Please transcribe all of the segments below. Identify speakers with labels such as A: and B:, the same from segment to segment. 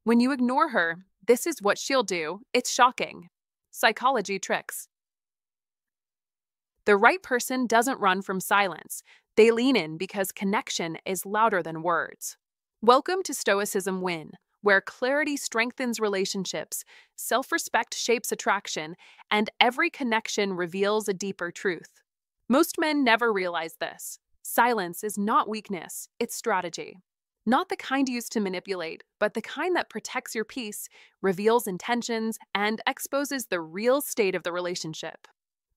A: When you ignore her, this is what she'll do. It's shocking. Psychology tricks. The right person doesn't run from silence. They lean in because connection is louder than words. Welcome to Stoicism Win, where clarity strengthens relationships, self-respect shapes attraction, and every connection reveals a deeper truth. Most men never realize this. Silence is not weakness, it's strategy. Not the kind used to manipulate, but the kind that protects your peace, reveals intentions, and exposes the real state of the relationship.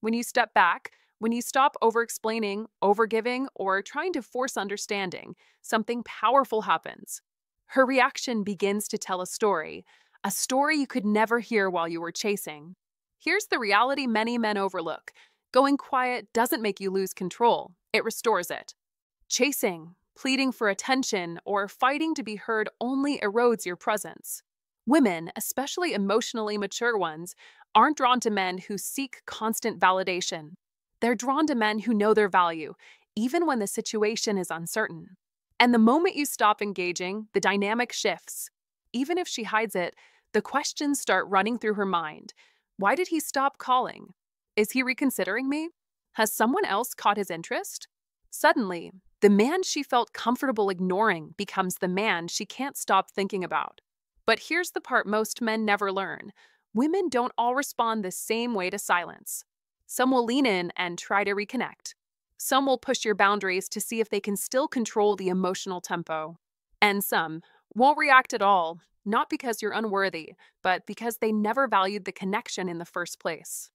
A: When you step back, when you stop over-explaining, over-giving, or trying to force understanding, something powerful happens. Her reaction begins to tell a story you could never hear while you were chasing. Here's the reality many men overlook. Going quiet doesn't make you lose control, it restores it. Chasing, pleading for attention, or fighting to be heard only erodes your presence. Women, especially emotionally mature ones, aren't drawn to men who seek constant validation. They're drawn to men who know their value, even when the situation is uncertain. And the moment you stop engaging, the dynamic shifts. Even if she hides it, the questions start running through her mind. Why did he stop calling? Is he reconsidering me? Has someone else caught his interest? Suddenly, the man she felt comfortable ignoring becomes the man she can't stop thinking about. But here's the part most men never learn. Women don't all respond the same way to silence. Some will lean in and try to reconnect. Some will push your boundaries to see if they can still control the emotional tempo. And some won't react at all, not because you're unworthy, but because they never valued the connection in the first place.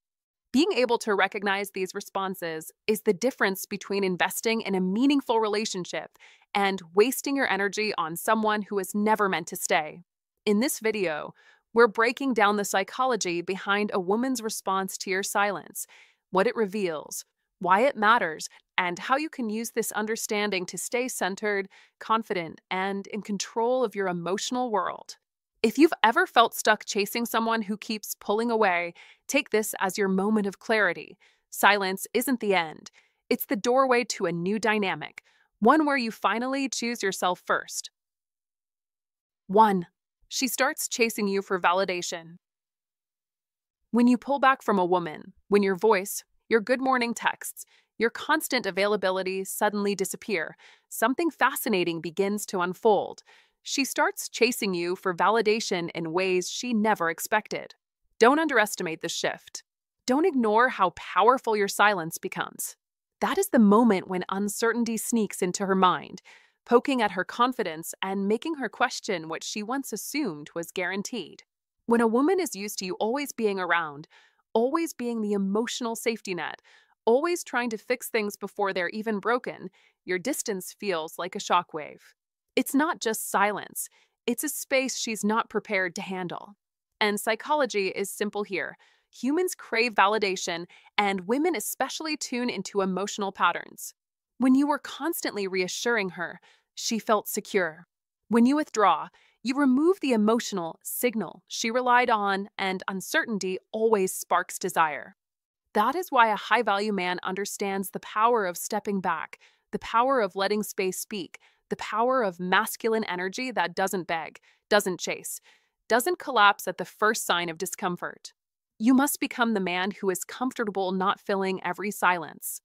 A: Being able to recognize these responses is the difference between investing in a meaningful relationship and wasting your energy on someone who is never meant to stay. In this video, we're breaking down the psychology behind a woman's response to your silence, what it reveals, why it matters, and how you can use this understanding to stay centered, confident, and in control of your emotional world. If you've ever felt stuck chasing someone who keeps pulling away, take this as your moment of clarity. Silence isn't the end. It's the doorway to a new dynamic, one where you finally choose yourself first. 1. She starts chasing you for validation. When you pull back from a woman, when your voice, your good morning texts, your constant availability suddenly disappear, something fascinating begins to unfold. She starts chasing you for validation in ways she never expected. Don't underestimate the shift. Don't ignore how powerful your silence becomes. That is the moment when uncertainty sneaks into her mind, poking at her confidence and making her question what she once assumed was guaranteed. When a woman is used to you always being around, always being the emotional safety net, always trying to fix things before they're even broken, your distance feels like a shockwave. It's not just silence, it's a space she's not prepared to handle. And psychology is simple here. Humans crave validation, and women especially tune into emotional patterns. When you were constantly reassuring her, she felt secure. When you withdraw, you remove the emotional signal she relied on, and uncertainty always sparks desire. That is why a high-value man understands the power of stepping back, the power of letting space speak, the power of masculine energy that doesn't beg, doesn't chase, doesn't collapse at the first sign of discomfort. You must become the man who is comfortable not filling every silence.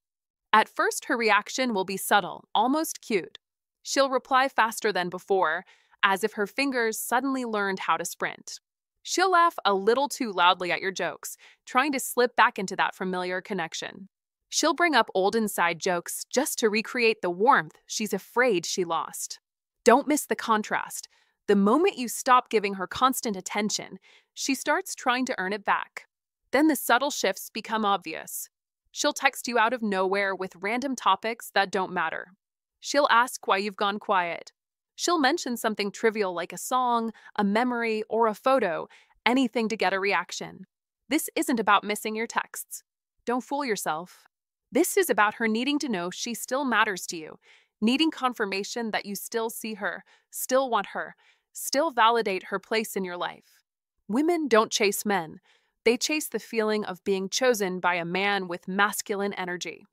A: At first, her reaction will be subtle, almost cute. She'll reply faster than before, as if her fingers suddenly learned how to sprint. She'll laugh a little too loudly at your jokes, trying to slip back into that familiar connection. She'll bring up old inside jokes just to recreate the warmth she's afraid she lost. Don't miss the contrast. The moment you stop giving her constant attention, she starts trying to earn it back. Then the subtle shifts become obvious. She'll text you out of nowhere with random topics that don't matter. She'll ask why you've gone quiet. She'll mention something trivial like a song, a memory, or a photo, anything to get a reaction. This isn't about missing your texts. Don't fool yourself. This is about her needing to know she still matters to you, needing confirmation that you still see her, still want her, still validate her place in your life. Women don't chase men. They chase the feeling of being chosen by a man with masculine energy.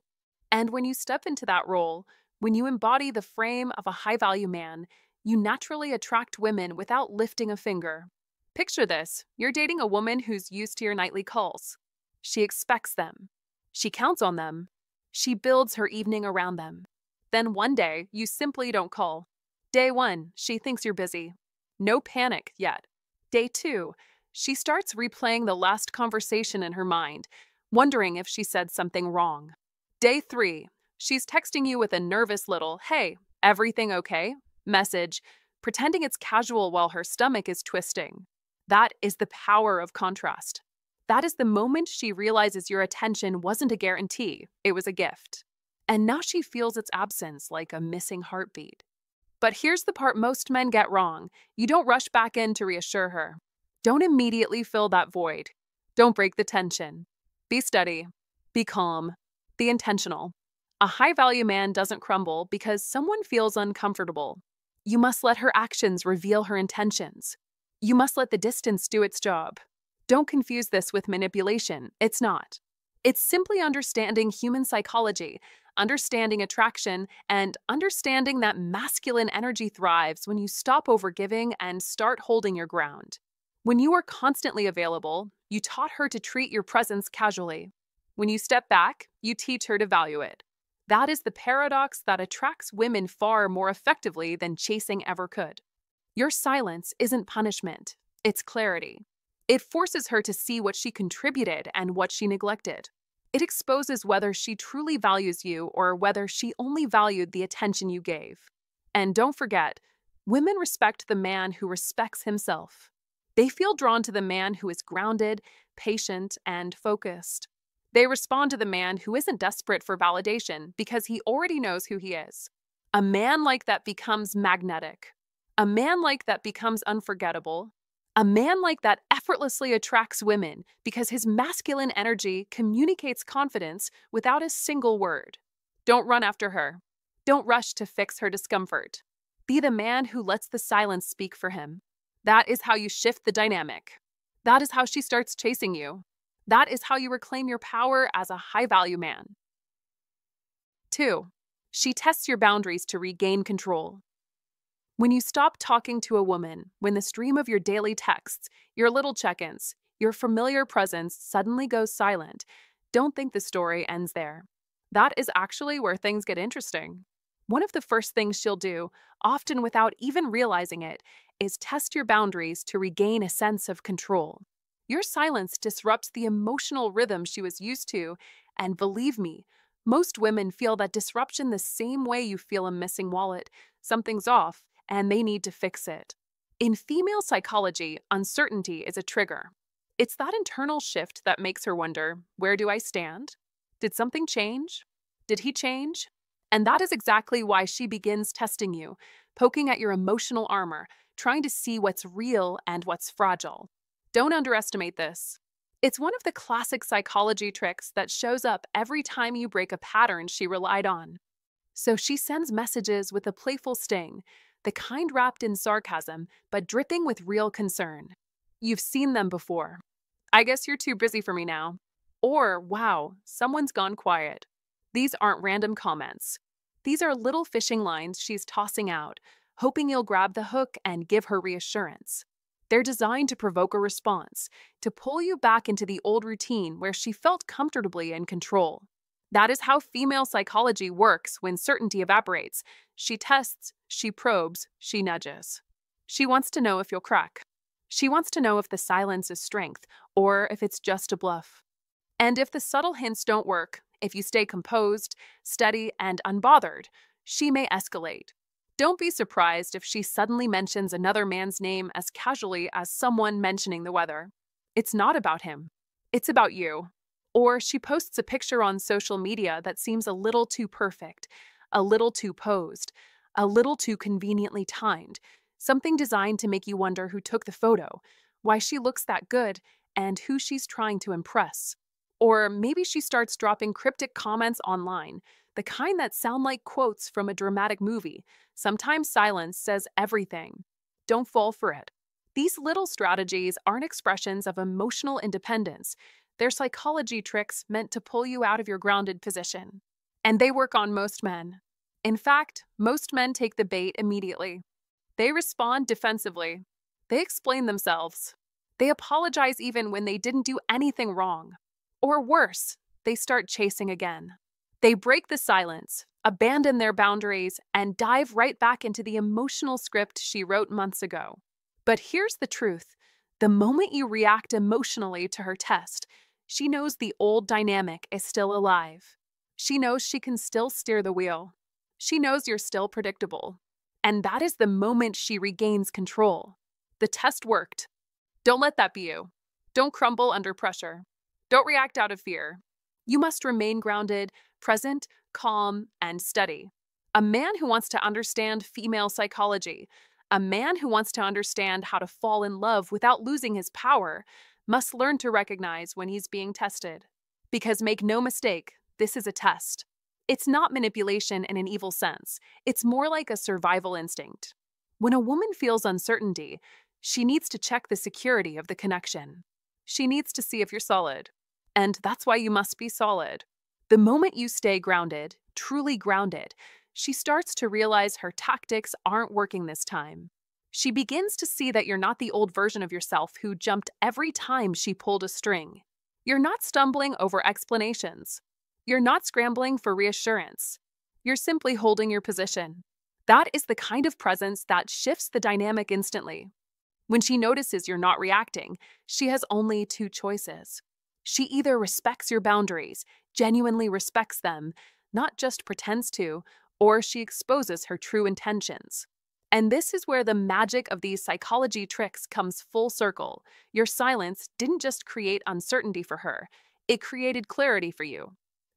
A: And when you step into that role, when you embody the frame of a high-value man, You naturally attract women without lifting a finger. Picture this: you're dating a woman who's used to your nightly calls. She expects them. She counts on them. She builds her evening around them. Then one day, you simply don't call. Day 1, she thinks you're busy. No panic yet. Day 2, she starts replaying the last conversation in her mind, wondering if she said something wrong. Day 3, she's texting you with a nervous little, "Hey, everything okay?" message, pretending it's casual while her stomach is twisting. That is the power of contrast. That is the moment she realizes your attention wasn't a guarantee, it was a gift. And now she feels its absence like a missing heartbeat. But here's the part most men get wrong. You don't rush back in to reassure her. Don't immediately fill that void. Don't break the tension. Be steady. Be calm. Be intentional. A high-value man doesn't crumble because someone feels uncomfortable. You must let her actions reveal her intentions. You must let the distance do its job. Don't confuse this with manipulation. It's not. It's simply understanding human psychology, understanding attraction, and understanding that masculine energy thrives when you stop overgiving and start holding your ground. When you are constantly available, you taught her to treat your presence casually. When you step back, you teach her to value it. That is the paradox that attracts women far more effectively than chasing ever could. Your silence isn't punishment, it's clarity. It forces her to see what she contributed and what she neglected. It exposes whether she truly values you or whether she only valued the attention you gave. And don't forget, women respect the man who respects himself. They feel drawn to the man who is grounded, patient, and focused. They respond to the man who isn't desperate for validation because he already knows who he is. A man like that becomes magnetic. A man like that becomes unforgettable. A man like that effortlessly attracts women because his masculine energy communicates confidence without a single word. Don't run after her. Don't rush to fix her discomfort. Be the man who lets the silence speak for him. That is how you shift the dynamic. That is how she starts chasing you. That is how you reclaim your power as a high-value man. 2. She tests your boundaries to regain control. When you stop talking to a woman, when the stream of your daily texts, your little check-ins, your familiar presence suddenly goes silent, don't think the story ends there. That is actually where things get interesting. One of the first things she'll do, often without even realizing it, is test your boundaries to regain a sense of control. Your silence disrupts the emotional rhythm she was used to, and believe me, most women feel that disruption the same way you feel a missing wallet. Something's off, and they need to fix it. In female psychology, uncertainty is a trigger. It's that internal shift that makes her wonder, where do I stand? Did something change? Did he change? And that is exactly why she begins testing you, poking at your emotional armor, trying to see what's real and what's fragile. Don't underestimate this. It's one of the classic psychology tricks that shows up every time you break a pattern she relied on. So she sends messages with a playful sting, the kind wrapped in sarcasm, but dripping with real concern. You've seen them before. I guess you're too busy for me now. Or, wow, someone's gone quiet. These aren't random comments. These are little fishing lines she's tossing out, hoping you'll grab the hook and give her reassurance. They're designed to provoke a response, to pull you back into the old routine where she felt comfortably in control. That is how female psychology works when certainty evaporates. She tests, she probes, she nudges. She wants to know if you'll crack. She wants to know if the silence is strength, or if it's just a bluff. And if the subtle hints don't work, if you stay composed, steady, and unbothered, she may escalate. Don't be surprised if she suddenly mentions another man's name as casually as someone mentioning the weather. It's not about him. It's about you. Or she posts a picture on social media that seems a little too perfect, a little too posed, a little too conveniently timed, something designed to make you wonder who took the photo, why she looks that good, and who she's trying to impress. Or maybe she starts dropping cryptic comments online, the kind that sound like quotes from a dramatic movie. Sometimes silence says everything. Don't fall for it. These little strategies aren't expressions of emotional independence. They're psychology tricks meant to pull you out of your grounded position. And they work on most men. In fact, most men take the bait immediately. They respond defensively. They explain themselves. They apologize even when they didn't do anything wrong. Or worse, they start chasing again. They break the silence, abandon their boundaries, and dive right back into the emotional script she wrote months ago. But here's the truth. The moment you react emotionally to her test, she knows the old dynamic is still alive. She knows she can still steer the wheel. She knows you're still predictable. And that is the moment she regains control. The test worked. Don't let that be you. Don't crumble under pressure. Don't react out of fear. You must remain grounded, present, calm, and steady. A man who wants to understand female psychology, a man who wants to understand how to fall in love without losing his power, must learn to recognize when he's being tested. Because make no mistake, this is a test. It's not manipulation in an evil sense. It's more like a survival instinct. When a woman feels uncertainty, she needs to check the security of the connection. She needs to see if you're solid. And that's why you must be solid. The moment you stay grounded, truly grounded, she starts to realize her tactics aren't working this time. She begins to see that you're not the old version of yourself who jumped every time she pulled a string. You're not stumbling over explanations. You're not scrambling for reassurance. You're simply holding your position. That is the kind of presence that shifts the dynamic instantly. When she notices you're not reacting, she has only two choices. She either respects your boundaries, genuinely respects them, not just pretends to, or she exposes her true intentions. And this is where the magic of these psychology tricks comes full circle. Your silence didn't just create uncertainty for her, it created clarity for you.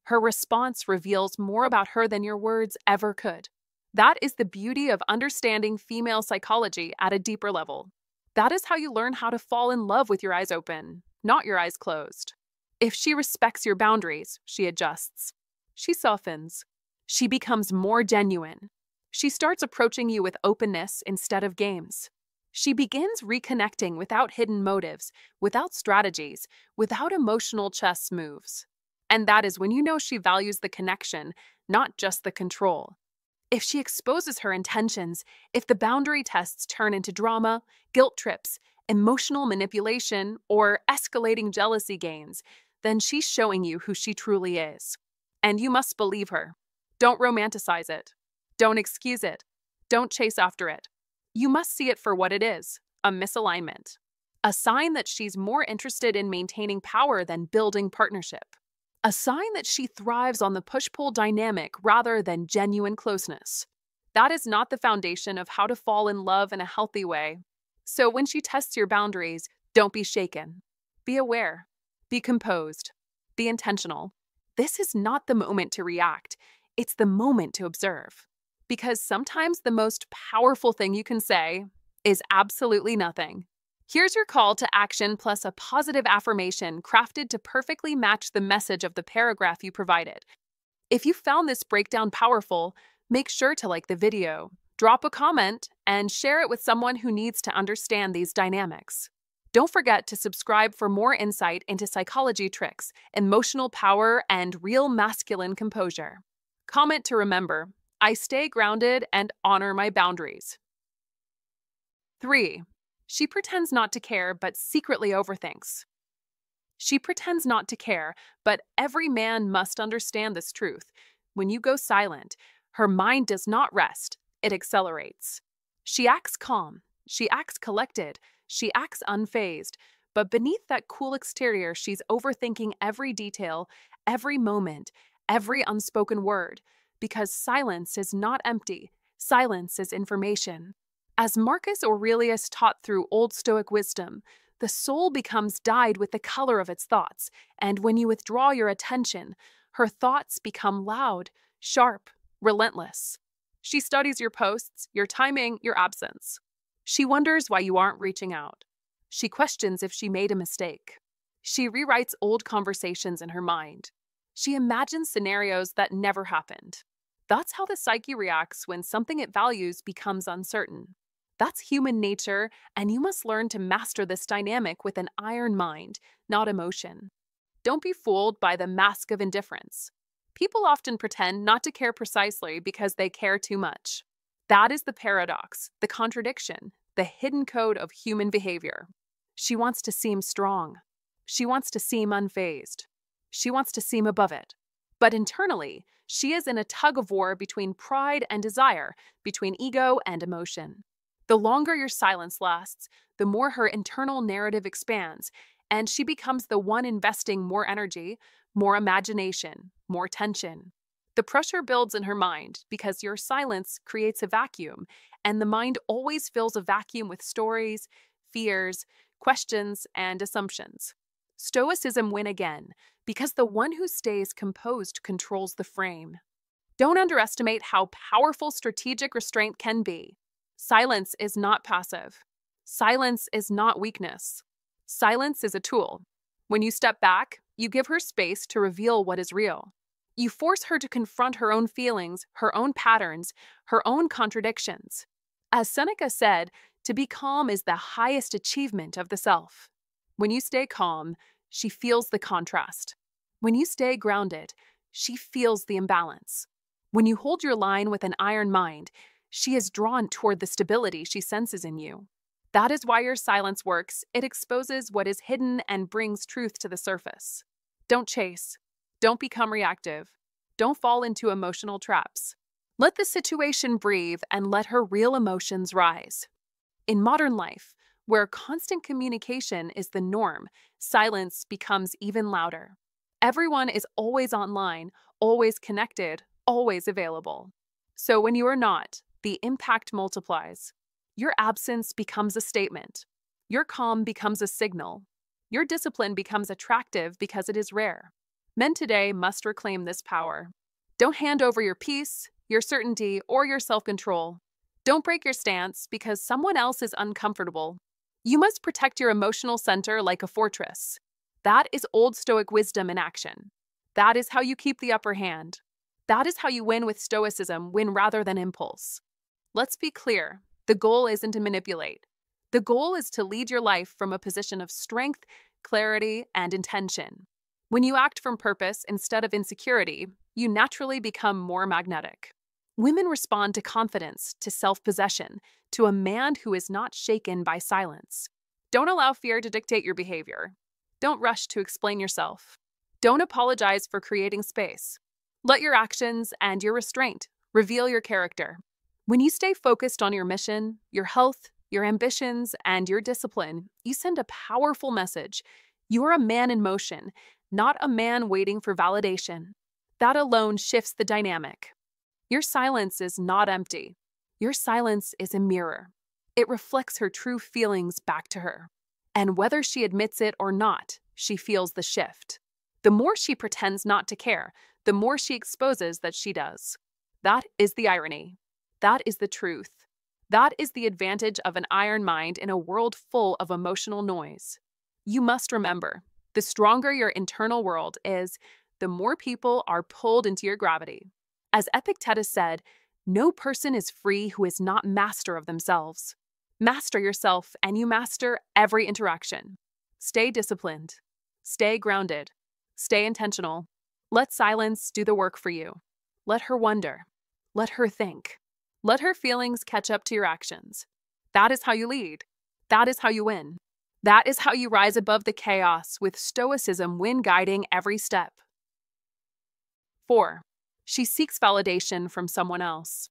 A: Her response reveals more about her than your words ever could. That is the beauty of understanding female psychology at a deeper level. That is how you learn how to fall in love with your eyes open, not your eyes closed. If she respects your boundaries, she adjusts. She softens. She becomes more genuine. She starts approaching you with openness instead of games. She begins reconnecting without hidden motives, without strategies, without emotional chess moves. And that is when you know she values the connection, not just the control. If she exposes her intentions, if the boundary tests turn into drama, guilt trips, emotional manipulation, or escalating jealousy games, then she's showing you who she truly is. And you must believe her. Don't romanticize it. Don't excuse it. Don't chase after it. You must see it for what it is, a misalignment. A sign that she's more interested in maintaining power than building partnership. A sign that she thrives on the push-pull dynamic rather than genuine closeness. That is not the foundation of how to fall in love in a healthy way. So when she tests your boundaries, don't be shaken. Be aware. Be composed. Be intentional. This is not the moment to react. It's the moment to observe. Because sometimes the most powerful thing you can say is absolutely nothing. Here's your call to action plus a positive affirmation crafted to perfectly match the message of the paragraph you provided. If you found this breakdown powerful, make sure to like the video, drop a comment, and share it with someone who needs to understand these dynamics. Don't forget to subscribe for more insight into psychology tricks, emotional power, and real masculine composure. Comment to remember, I stay grounded and honor my boundaries. 3. She pretends not to care but secretly overthinks. She pretends not to care, but every man must understand this truth. When you go silent, her mind does not rest, it accelerates. She acts calm, she acts collected, she acts unfazed, but beneath that cool exterior, she's overthinking every detail, every moment, every unspoken word, because silence is not empty, silence is information. As Marcus Aurelius taught through Old Stoic wisdom, the soul becomes dyed with the color of its thoughts, and when you withdraw your attention, her thoughts become loud, sharp, relentless. She studies your posts, your timing, your absence. She wonders why you aren't reaching out. She questions if she made a mistake. She rewrites old conversations in her mind. She imagines scenarios that never happened. That's how the psyche reacts when something it values becomes uncertain. That's human nature, and you must learn to master this dynamic with an iron mind, not emotion. Don't be fooled by the mask of indifference. People often pretend not to care precisely because they care too much. That is the paradox, the contradiction, the hidden code of human behavior. She wants to seem strong. She wants to seem unfazed. She wants to seem above it. But internally, she is in a tug of war between pride and desire, between ego and emotion. The longer your silence lasts, the more her internal narrative expands, and she becomes the one investing more energy, more imagination, more tension. The pressure builds in her mind because your silence creates a vacuum, and the mind always fills a vacuum with stories, fears, questions, and assumptions. Stoicism win again because the one who stays composed controls the frame. Don't underestimate how powerful strategic restraint can be. Silence is not passive. Silence is not weakness. Silence is a tool. When you step back, you give her space to reveal what is real. You force her to confront her own feelings, her own patterns, her own contradictions. As Seneca said, to be calm is the highest achievement of the self. When you stay calm, she feels the contrast. When you stay grounded, she feels the imbalance. When you hold your line with an iron mind, she is drawn toward the stability she senses in you. That is why your silence works. It exposes what is hidden and brings truth to the surface. Don't chase. Don't become reactive. Don't fall into emotional traps. Let the situation breathe and let her real emotions rise. In modern life, where constant communication is the norm, silence becomes even louder. Everyone is always online, always connected, always available. So when you are not, the impact multiplies. Your absence becomes a statement. Your calm becomes a signal. Your discipline becomes attractive because it is rare. Men today must reclaim this power. Don't hand over your peace, your certainty, or your self-control. Don't break your stance because someone else is uncomfortable. You must protect your emotional center like a fortress. That is Old Stoic wisdom in action. That is how you keep the upper hand. That is how you win with Stoicism, win rather than impulse. Let's be clear, the goal isn't to manipulate. The goal is to lead your life from a position of strength, clarity, and intention. When you act from purpose instead of insecurity, you naturally become more magnetic. Women respond to confidence, to self-possession, to a man who is not shaken by silence. Don't allow fear to dictate your behavior. Don't rush to explain yourself. Don't apologize for creating space. Let your actions and your restraint reveal your character. When you stay focused on your mission, your health, your ambitions, and your discipline, you send a powerful message. You are a man in motion, not a man waiting for validation. That alone shifts the dynamic. Your silence is not empty. Your silence is a mirror. It reflects her true feelings back to her. And whether she admits it or not, she feels the shift. The more she pretends not to care, the more she exposes that she does. That is the irony. That is the truth. That is the advantage of an iron mind in a world full of emotional noise. You must remember, the stronger your internal world is, the more people are pulled into your gravity. As Epictetus said, no person is free who is not master of themselves. Master yourself and you master every interaction. Stay disciplined. Stay grounded. Stay intentional. Let silence do the work for you. Let her wonder. Let her think. Let her feelings catch up to your actions. That is how you lead. That is how you win. That is how you rise above the chaos with Stoicism, win guiding every step. 4. She seeks validation from someone else.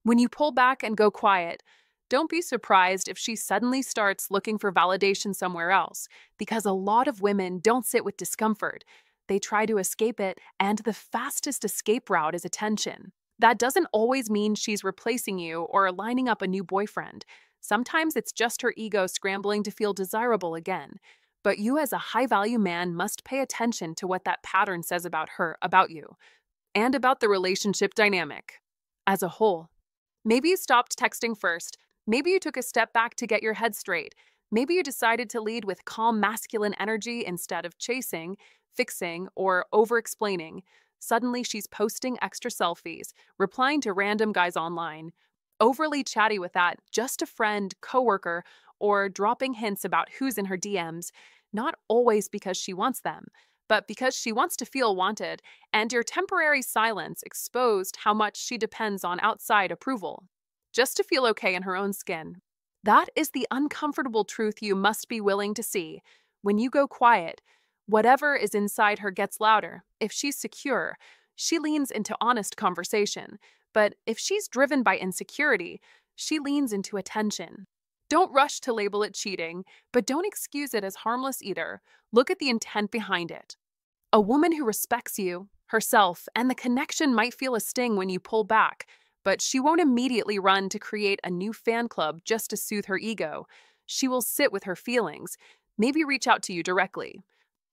A: When you pull back and go quiet, don't be surprised if she suddenly starts looking for validation somewhere else, because a lot of women don't sit with discomfort. They try to escape it, and the fastest escape route is attention. That doesn't always mean she's replacing you or lining up a new boyfriend. Sometimes it's just her ego scrambling to feel desirable again. But you as a high-value man must pay attention to what that pattern says about her, about you, and about the relationship dynamic as a whole. Maybe you stopped texting first. Maybe you took a step back to get your head straight. Maybe you decided to lead with calm masculine energy instead of chasing, fixing, or over-explaining. Suddenly she's posting extra selfies, replying to random guys online, overly chatty with that just a friend, coworker, or dropping hints about who's in her DMs, not always because she wants them, but because she wants to feel wanted, and your temporary silence exposed how much she depends on outside approval. just to feel okay in her own skin. That is the uncomfortable truth you must be willing to see. When you go quiet, whatever is inside her gets louder. If she's secure, she leans into honest conversation. But if she's driven by insecurity, she leans into attention. Don't rush to label it cheating, but don't excuse it as harmless either. Look at the intent behind it. A woman who respects you, herself, and the connection might feel a sting when you pull back, but she won't immediately run to create a new fan club just to soothe her ego. She will sit with her feelings, maybe reach out to you directly,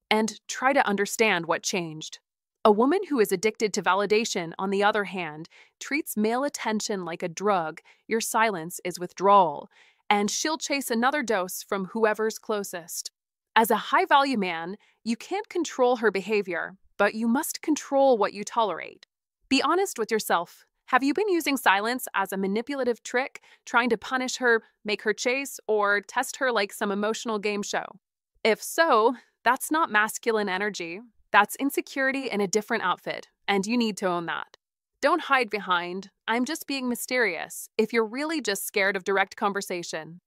A: and try to understand what changed. A woman who is addicted to validation, on the other hand, treats male attention like a drug. Your silence is withdrawal, and she'll chase another dose from whoever's closest. As a high-value man, you can't control her behavior, but you must control what you tolerate. Be honest with yourself. Have you been using silence as a manipulative trick, trying to punish her, make her chase, or test her like some emotional game show? If so, that's not masculine energy. That's insecurity in a different outfit, and you need to own that. Don't hide behind, "I'm just being mysterious," if you're really just scared of direct conversation.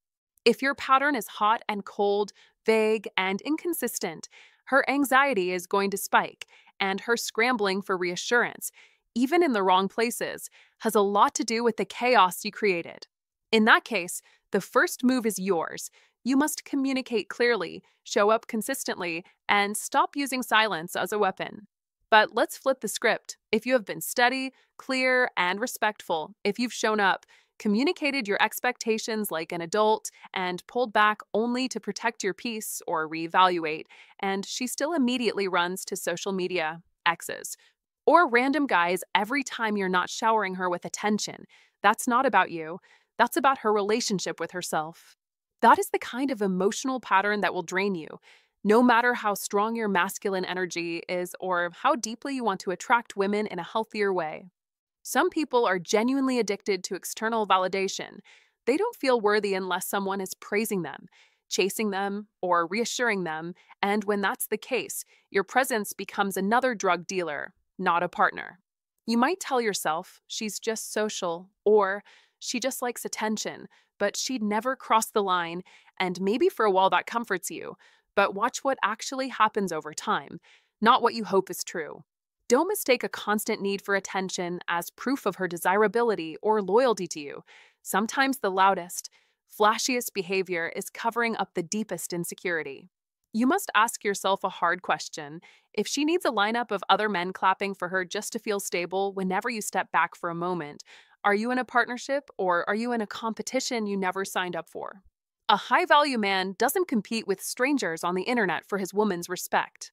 A: If your pattern is hot and cold, vague, and inconsistent, her anxiety is going to spike, and her scrambling for reassurance, even in the wrong places, has a lot to do with the chaos you created. In that case, the first move is yours. You must communicate clearly, show up consistently, and stop using silence as a weapon. But let's flip the script. If you have been steady, clear, and respectful, if you've shown up, communicated your expectations like an adult, and pulled back only to protect your peace or reevaluate, and she still immediately runs to social media, exes, or random guys every time you're not showering her with attention, that's not about you. That's about her relationship with herself. That is the kind of emotional pattern that will drain you, no matter how strong your masculine energy is or how deeply you want to attract women in a healthier way. Some people are genuinely addicted to external validation. They don't feel worthy unless someone is praising them, chasing them, or reassuring them, and when that's the case, your presence becomes another drug dealer, not a partner. You might tell yourself, "She's just social," or "She just likes attention," but she'd never cross the line, and maybe for a while that comforts you. But watch what actually happens over time, not what you hope is true. Don't mistake a constant need for attention as proof of her desirability or loyalty to you. Sometimes the loudest, flashiest behavior is covering up the deepest insecurity. You must ask yourself a hard question. If she needs a lineup of other men clapping for her just to feel stable whenever you step back for a moment, are you in a partnership or are you in a competition you never signed up for? A high-value man doesn't compete with strangers on the internet for his woman's respect.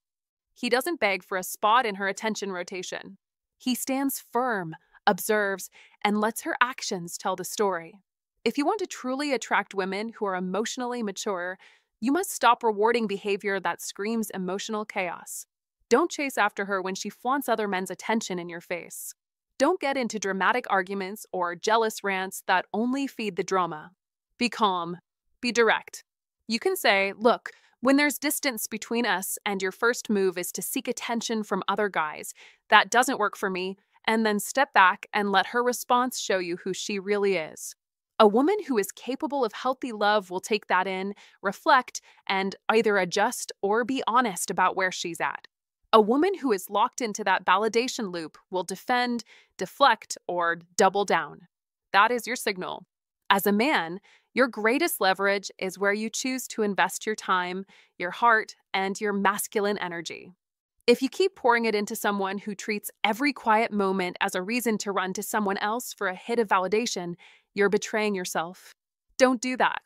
A: He doesn't beg for a spot in her attention rotation. He stands firm, observes, and lets her actions tell the story. If you want to truly attract women who are emotionally mature, you must stop rewarding behavior that screams emotional chaos. Don't chase after her when she flaunts other men's attention in your face. Don't get into dramatic arguments or jealous rants that only feed the drama. Be calm. Be direct. You can say, "Look, when there's distance between us and your first move is to seek attention from other guys, that doesn't work for me," and then step back and let her response show you who she really is. A woman who is capable of healthy love will take that in, reflect, and either adjust or be honest about where she's at. A woman who is locked into that validation loop will defend, deflect, or double down. That is your signal. As a man, your greatest leverage is where you choose to invest your time, your heart, and your masculine energy. If you keep pouring it into someone who treats every quiet moment as a reason to run to someone else for a hit of validation, you're betraying yourself. Don't do that.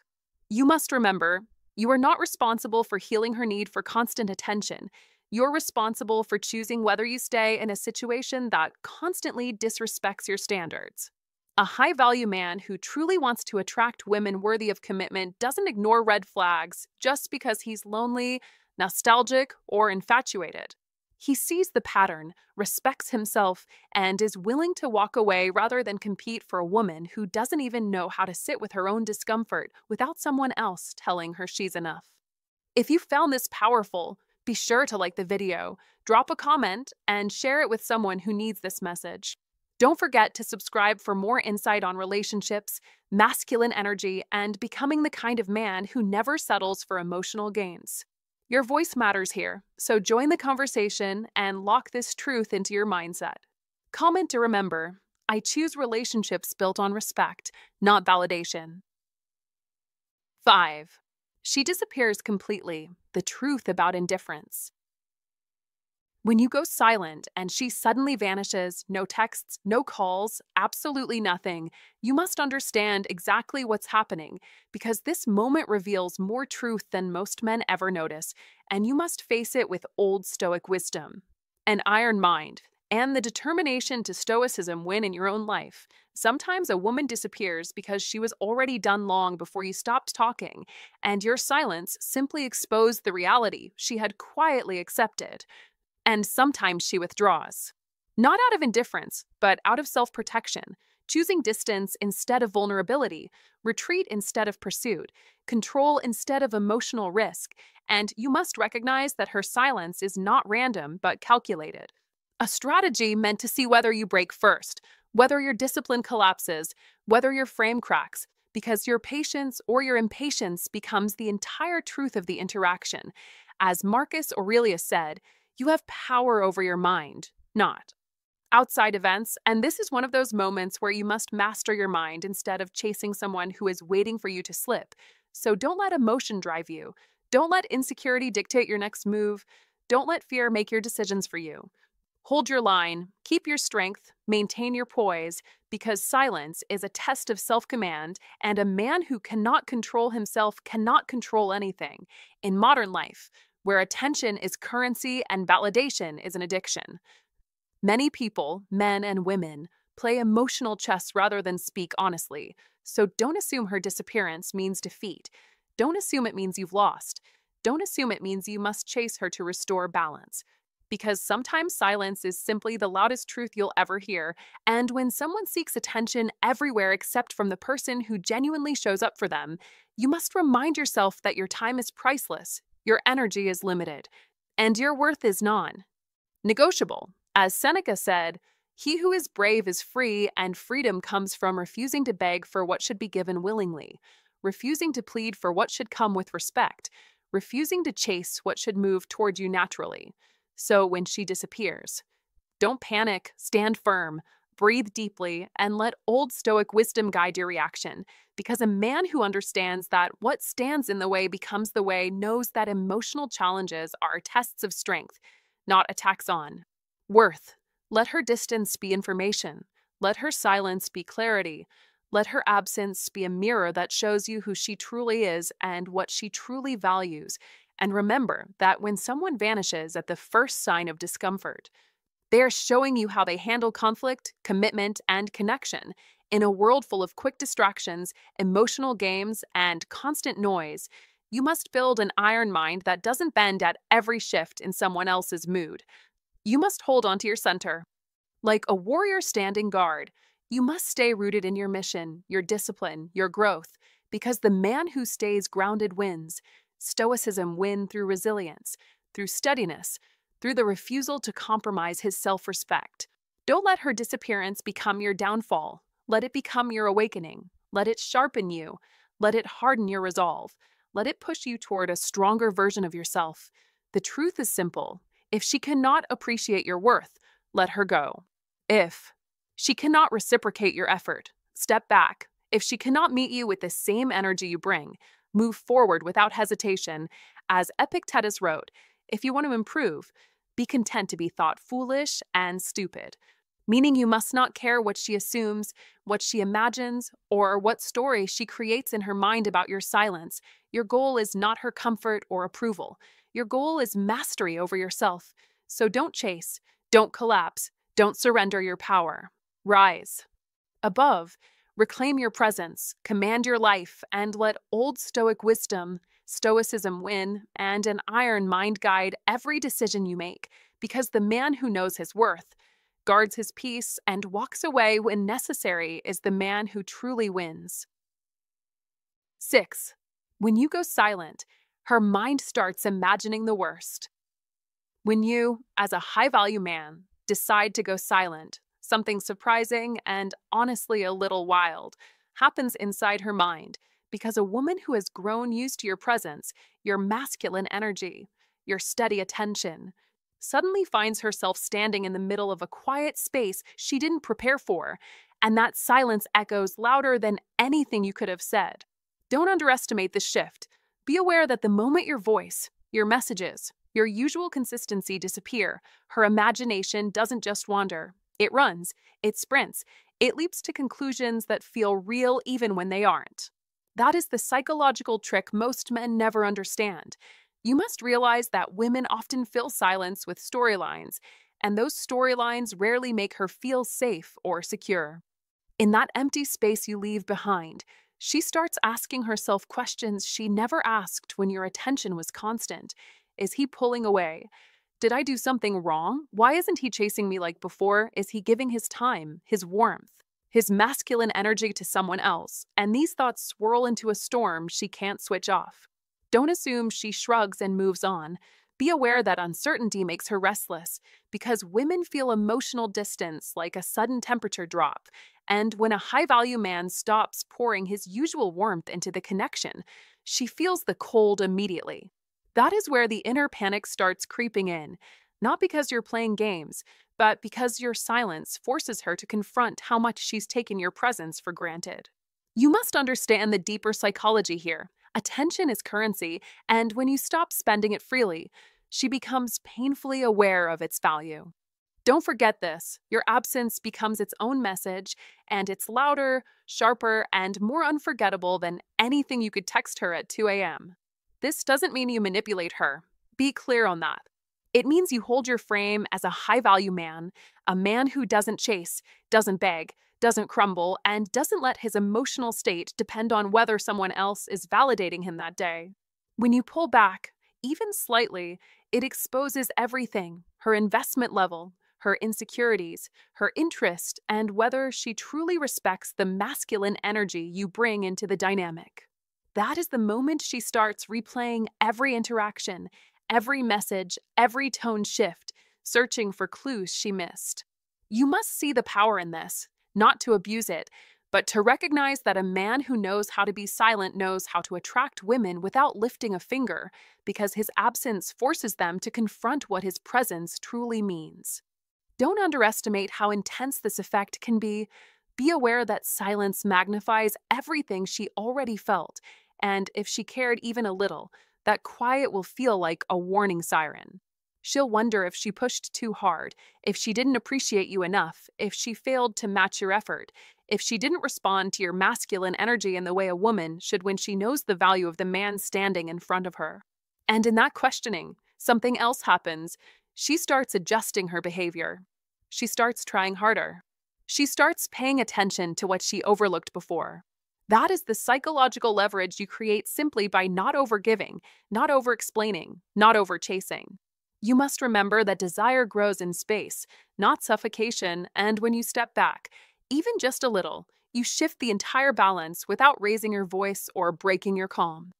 A: You must remember, you are not responsible for healing her need for constant attention. You're responsible for choosing whether you stay in a situation that constantly disrespects your standards. A high-value man who truly wants to attract women worthy of commitment doesn't ignore red flags just because he's lonely, nostalgic, or infatuated. He sees the pattern, respects himself, and is willing to walk away rather than compete for a woman who doesn't even know how to sit with her own discomfort without someone else telling her she's enough. If you found this powerful, be sure to like the video, drop a comment, and share it with someone who needs this message. Don't forget to subscribe for more insight on relationships, masculine energy, and becoming the kind of man who never settles for emotional gains. Your voice matters here, so join the conversation and lock this truth into your mindset. Comment to remember, I choose relationships built on respect, not validation. 5. She disappears completely. The truth about indifference. When you go silent and she suddenly vanishes, no texts, no calls, absolutely nothing, you must understand exactly what's happening because this moment reveals more truth than most men ever notice, and you must face it with old Stoic wisdom. An iron mind, and the determination to Stoicism win in your own life. Sometimes a woman disappears because she was already done long before you stopped talking, and your silence simply exposed the reality she had quietly accepted. And sometimes she withdraws. Not out of indifference, but out of self-protection, choosing distance instead of vulnerability, retreat instead of pursuit, control instead of emotional risk, and you must recognize that her silence is not random but calculated. A strategy meant to see whether you break first, whether your discipline collapses, whether your frame cracks, because your patience or your impatience becomes the entire truth of the interaction. As Marcus Aurelius said, you have power over your mind, not outside events, and this is one of those moments where you must master your mind instead of chasing someone who is waiting for you to slip. So don't let emotion drive you. Don't let insecurity dictate your next move. Don't let fear make your decisions for you. Hold your line, keep your strength, maintain your poise, because silence is a test of self-command, and a man who cannot control himself cannot control anything. In modern life, where attention is currency and validation is an addiction, many people, men and women, play emotional chess rather than speak honestly. So don't assume her disappearance means defeat. Don't assume it means you've lost. Don't assume it means you must chase her to restore balance. Because sometimes silence is simply the loudest truth you'll ever hear, and when someone seeks attention everywhere except from the person who genuinely shows up for them, you must remind yourself that your time is priceless, your energy is limited, and your worth is non-negotiable. As Seneca said, "He who is brave is free, and freedom comes from refusing to beg for what should be given willingly, refusing to plead for what should come with respect, refusing to chase what should move toward you naturally." So when she disappears, don't panic, stand firm, breathe deeply, and let old Stoic wisdom guide your reaction. Because a man who understands that what stands in the way becomes the way knows that emotional challenges are tests of strength, not attacks on worth. Let her distance be information. Let her silence be clarity. Let her absence be a mirror that shows you who she truly is and what she truly values. And remember that when someone vanishes at the first sign of discomfort, they are showing you how they handle conflict, commitment, and connection. In a world full of quick distractions, emotional games, and constant noise, you must build an iron mind that doesn't bend at every shift in someone else's mood. You must hold onto your center. Like a warrior standing guard, you must stay rooted in your mission, your discipline, your growth, because the man who stays grounded wins. Stoicism wins through resilience, through steadiness, through the refusal to compromise his self-respect. Don't let her disappearance become your downfall. Let it become your awakening. Let it sharpen you. Let it harden your resolve. Let it push you toward a stronger version of yourself. The truth is simple. If she cannot appreciate your worth, let her go. If she cannot reciprocate your effort, step back. If she cannot meet you with the same energy you bring, move forward without hesitation. As Epictetus wrote, if you want to improve, be content to be thought foolish and stupid. Meaning you must not care what she assumes, what she imagines, or what story she creates in her mind about your silence. Your goal is not her comfort or approval. Your goal is mastery over yourself. So don't chase, don't collapse, don't surrender your power. Rise. Above, reclaim your presence, command your life, and let old Stoic wisdom, Stoicism win, and an iron mind guide every decision you make, because the man who knows his worth, guards his peace, and walks away when necessary is the man who truly wins. 6. When you go silent, her mind starts imagining the worst. When you, as a high-value man, decide to go silent, Something surprising and honestly a little wild happens inside her mind because a woman who has grown used to your presence, your masculine energy, your steady attention, suddenly finds herself standing in the middle of a quiet space she didn't prepare for, and that silence echoes louder than anything you could have said. Don't underestimate the shift. Be aware that the moment your voice, your messages, your usual consistency disappear, her imagination doesn't just wander. It runs, it sprints, it leaps to conclusions that feel real even when they aren't. That is the psychological trick most men never understand. You must realize that women often fill silence with storylines, and those storylines rarely make her feel safe or secure. In that empty space you leave behind, she starts asking herself questions she never asked when your attention was constant. Is he pulling away? Did I do something wrong? Why isn't he chasing me like before? Is he giving his time, his warmth, his masculine energy to someone else? And these thoughts swirl into a storm she can't switch off. Don't assume she shrugs and moves on. Be aware that uncertainty makes her restless, because women feel emotional distance like a sudden temperature drop. And when a high-value man stops pouring his usual warmth into the connection, she feels the cold immediately. That is where the inner panic starts creeping in, not because you're playing games, but because your silence forces her to confront how much she's taken your presence for granted. You must understand the deeper psychology here. Attention is currency, and when you stop spending it freely, she becomes painfully aware of its value. Don't forget this. Your absence becomes its own message, and it's louder, sharper, and more unforgettable than anything you could text her at 2 a.m. This doesn't mean you manipulate her. Be clear on that. It means you hold your frame as a high-value man, a man who doesn't chase, doesn't beg, doesn't crumble, and doesn't let his emotional state depend on whether someone else is validating him that day. When you pull back, even slightly, it exposes everything: her investment level, her insecurities, her interest, and whether she truly respects the masculine energy you bring into the dynamic. That is the moment she starts replaying every interaction, every message, every tone shift, searching for clues she missed. You must see the power in this, not to abuse it, but to recognize that a man who knows how to be silent knows how to attract women without lifting a finger, because his absence forces them to confront what his presence truly means. Don't underestimate how intense this effect can be. Be aware that silence magnifies everything she already felt, and if she cared even a little, that quiet will feel like a warning siren. She'll wonder if she pushed too hard, if she didn't appreciate you enough, if she failed to match your effort, if she didn't respond to your masculine energy in the way a woman should when she knows the value of the man standing in front of her. And in that questioning, something else happens. She starts adjusting her behavior. She starts trying harder. She starts paying attention to what she overlooked before. That is the psychological leverage you create simply by not overgiving, not over-explaining, not over-chasing. You must remember that desire grows in space, not suffocation, and when you step back, even just a little, you shift the entire balance without raising your voice or breaking your calm.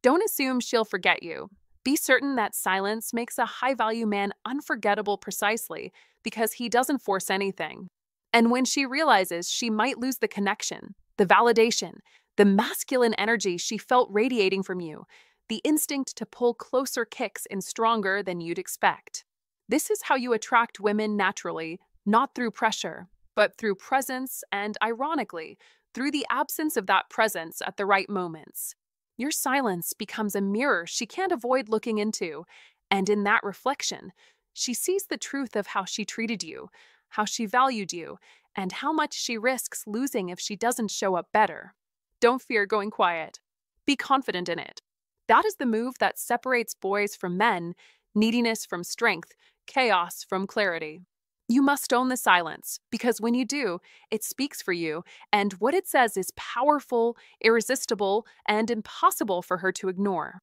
A: Don't assume she'll forget you. Be certain that silence makes a high-value man unforgettable precisely because he doesn't force anything. And when she realizes she might lose the connection, the validation, the masculine energy she felt radiating from you, the instinct to pull closer kicks in stronger than you'd expect. This is how you attract women naturally, not through pressure, but through presence and, ironically, through the absence of that presence at the right moments. Your silence becomes a mirror she can't avoid looking into, and in that reflection, she sees the truth of how she treated you, how she valued you, and how much she risks losing if she doesn't show up better. Don't fear going quiet. Be confident in it. That is the move that separates boys from men, neediness from strength, chaos from clarity. You must own the silence, because when you do, it speaks for you, and what it says is powerful, irresistible, and impossible for her to ignore.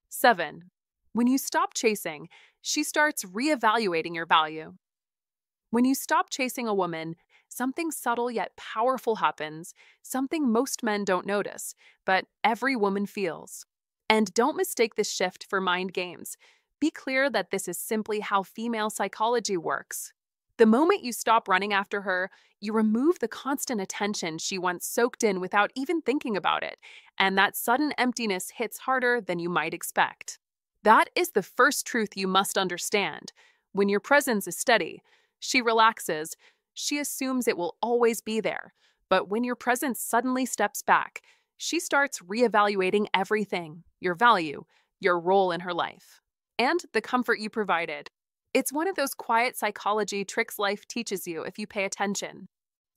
A: 7. When you stop chasing, she starts reevaluating your value. When you stop chasing a woman, something subtle yet powerful happens, something most men don't notice, but every woman feels. And don't mistake this shift for mind games. Be clear that this is simply how female psychology works. The moment you stop running after her, you remove the constant attention she once soaked in without even thinking about it, and that sudden emptiness hits harder than you might expect. That is the first truth you must understand. When your presence is steady, she relaxes, she assumes it will always be there. But when your presence suddenly steps back, she starts reevaluating everything: your value, your role in her life, and the comfort you provided. It's one of those quiet psychology tricks life teaches you if you pay attention.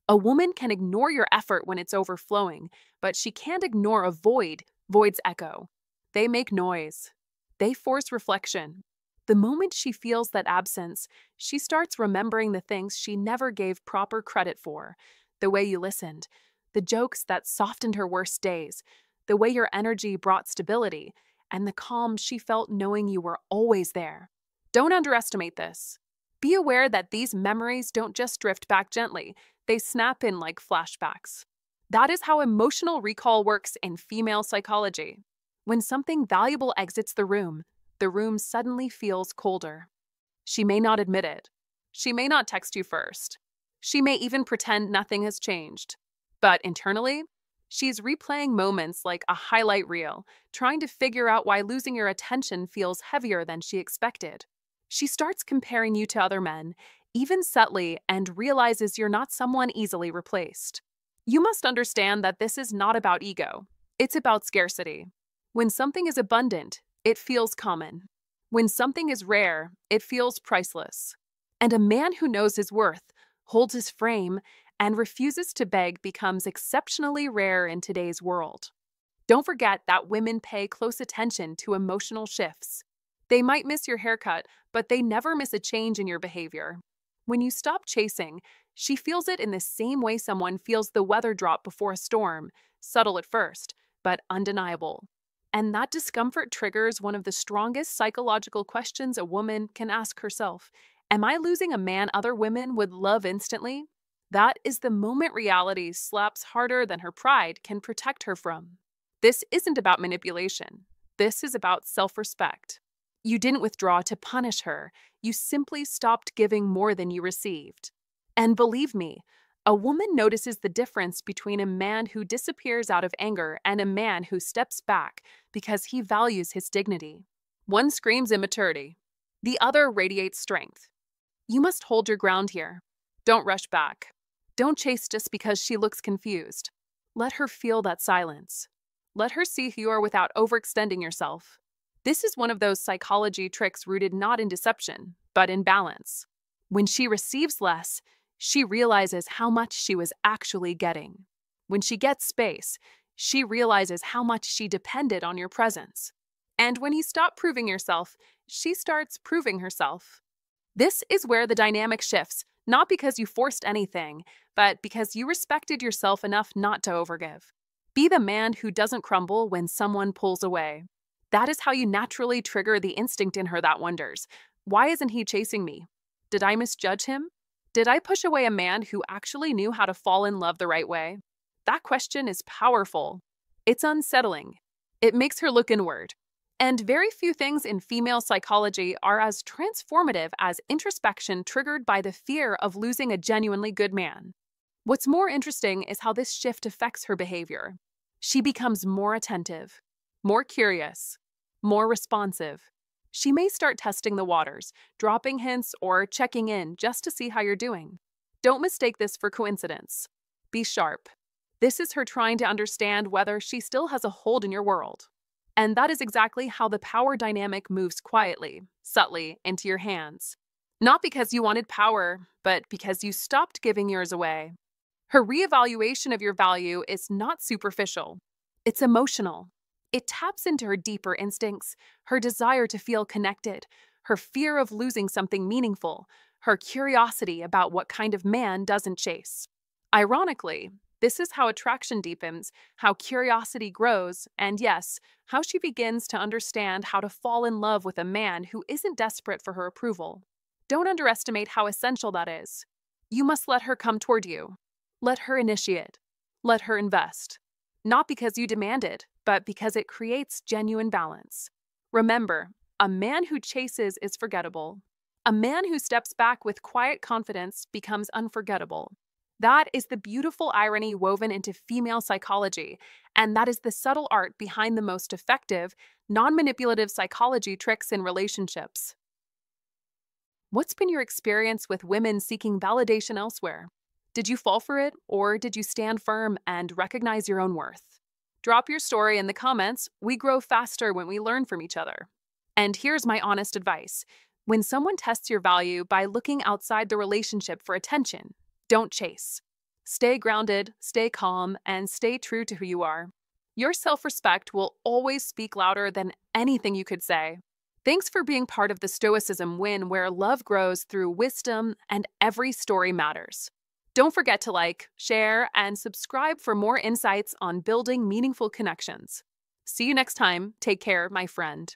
A: A woman can ignore your effort when it's overflowing, but she can't ignore a void. Voids echo. They make noise. They force reflection. The moment she feels that absence, she starts remembering the things she never gave proper credit for: the way you listened, the jokes that softened her worst days, the way your energy brought stability, and the calm she felt knowing you were always there. Don't underestimate this. Be aware that these memories don't just drift back gently, they snap in like flashbacks. That is how emotional recall works in female psychology. When something valuable exits the room suddenly feels colder. She may not admit it. She may not text you first. She may even pretend nothing has changed. But internally, she's replaying moments like a highlight reel, trying to figure out why losing your attention feels heavier than she expected. She starts comparing you to other men, even subtly, and realizes you're not someone easily replaced. You must understand that this is not about ego. It's about scarcity. When something is abundant, it feels common. When something is rare, it feels priceless. And a man who knows his worth, holds his frame, and refuses to beg becomes exceptionally rare in today's world. Don't forget that women pay close attention to emotional shifts. They might miss your haircut, but they never miss a change in your behavior. When you stop chasing, she feels it in the same way someone feels the weather drop before a storm, subtle at first, but undeniable. And that discomfort triggers one of the strongest psychological questions a woman can ask herself. Am I losing a man other women would love instantly? That is the moment reality slaps harder than her pride can protect her from. This isn't about manipulation. This is about self-respect. You didn't withdraw to punish her. You simply stopped giving more than you received. And believe me, a woman notices the difference between a man who disappears out of anger and a man who steps back because he values his dignity. One screams immaturity. The other radiates strength. You must hold your ground here. Don't rush back. Don't chase just because she looks confused. Let her feel that silence. Let her see who you are without overextending yourself. This is one of those psychology tricks rooted not in deception, but in balance. When she receives less, she realizes how much she was actually getting. When she gets space, she realizes how much she depended on your presence. And when you stop proving yourself, she starts proving herself. This is where the dynamic shifts, not because you forced anything, but because you respected yourself enough not to overgive. Be the man who doesn't crumble when someone pulls away. That is how you naturally trigger the instinct in her that wonders, why isn't he chasing me? Did I misjudge him? Did I push away a man who actually knew how to fall in love the right way? That question is powerful. It's unsettling. It makes her look inward. And very few things in female psychology are as transformative as introspection triggered by the fear of losing a genuinely good man. What's more interesting is how this shift affects her behavior. She becomes more attentive, more curious, more responsive. She may start testing the waters, dropping hints, or checking in just to see how you're doing. Don't mistake this for coincidence. Be sharp. This is her trying to understand whether she still has a hold in your world. And that is exactly how the power dynamic moves quietly, subtly, into your hands. Not because you wanted power, but because you stopped giving yours away. Her reevaluation of your value is not superficial. It's emotional. It taps into her deeper instincts, her desire to feel connected, her fear of losing something meaningful, her curiosity about what kind of man doesn't chase. Ironically, this is how attraction deepens, how curiosity grows, and yes, how she begins to understand how to fall in love with a man who isn't desperate for her approval. Don't underestimate how essential that is. You must let her come toward you. Let her initiate. Let her invest. Not because you demand it, but because it creates genuine balance. Remember, a man who chases is forgettable. A man who steps back with quiet confidence becomes unforgettable. That is the beautiful irony woven into female psychology, and that is the subtle art behind the most effective, non manipulative psychology tricks in relationships. What's been your experience with women seeking validation elsewhere? Did you fall for it, or did you stand firm and recognize your own worth? Drop your story in the comments. We grow faster when we learn from each other. And here's my honest advice. When someone tests your value by looking outside the relationship for attention, don't chase. Stay grounded, stay calm, and stay true to who you are. Your self-respect will always speak louder than anything you could say. Thanks for being part of the Stoicism win, where love grows through wisdom and every story matters. Don't forget to like, share, and subscribe for more insights on building meaningful connections. See you next time. Take care, my friend.